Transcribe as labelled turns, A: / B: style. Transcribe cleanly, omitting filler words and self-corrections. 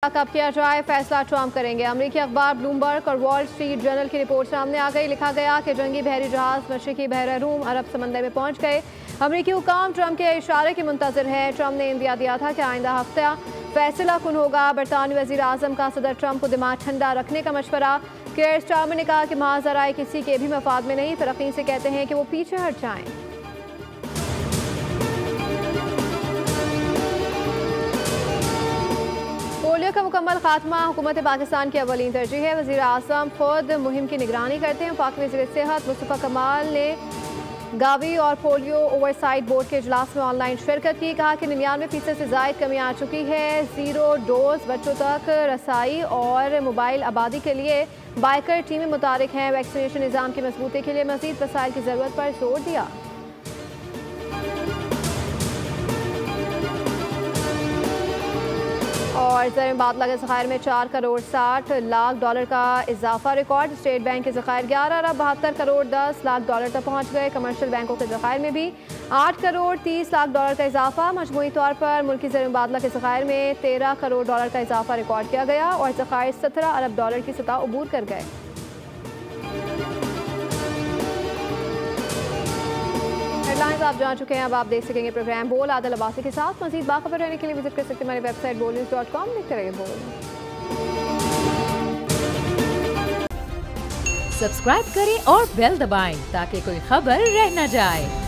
A: कब किया जाए फैसला ट्रंप करेंगे। अमेरिकी अखबार ब्लूमबर्ग और वॉल स्ट्रीट जर्नल की रिपोर्ट सामने आ गई। लिखा गया कि जंगी बहरी जहाज मशरकी बहर रूम अरब समंदर में पहुंच गए। अमेरिकी हुकाम ट्रंप के इशारे के मुंतजर है। ट्रंप ने इंदिया दिया था कि आइंदा हफ्ता फैसला कुन होगा। बरतानवी वज़ीर आज़म का सदर ट्रंप को दिमाग ठंडा रखने का मशवरा। केयर स्टारमर ने कहा कि महाजराए किसी के भी मफाद में नहीं, तरक्की से कहते हैं कि वो पीछे हट जाएं। पोलियो का मुकम्मल खात्मा हुकूमत पाकिस्तान की अवलीन तरजीह है। वज़ीर आज़म खुद मुहिम की निगरानी करते हैं। पाक वज़ीर सेहत मुस्तफ़ा कमाल ने गावी और पोलियो ओवरसाइट बोर्ड के इजलास में ऑनलाइन शिरकत की। कहा कि 99% से ज़ायद कमी आ चुकी है। 0 डोज बच्चों तक रसाई और मोबाइल आबादी के लिए बाइकर टीमें मुतारिक हैं। वैक्सीनेशन निज़ाम की मजबूती के लिए मज़ीद वसाइल की ज़रूरत पर जोर दिया। और ज़र बादला के ज़खायर में 4 करोड़ 60 लाख डॉलर का इजाफा रिकॉर्ड। स्टेट बैंक के ज़खायर 11 अरब 72 करोड़ 10 लाख डॉलर तक पहुँच गए। कमर्शियल बैंकों के ज़खायर में भी 8 करोड़ 30 लाख डॉलर का इजाफा। मजमूई तौर पर मुल्की ज़र बादला के ज़खायर में 13 करोड़ डॉलर का इजाफा रिकॉर्ड किया गया और ज़खायर 17 अरब डॉलर की सतह अबूर कर गए। हेडलाइंस आप जान चुके हैं। अब आप देख सकेंगे प्रोग्राम बोल आदिल अब्बासी के साथ। मज़ीद बाखबर रहने के लिए विजिट कर सकते हैं हमारी वेबसाइट bolnews.com। देखते रहिए बोल।
B: सब्सक्राइब करें और बेल दबाएं ताकि कोई खबर रह न जाए।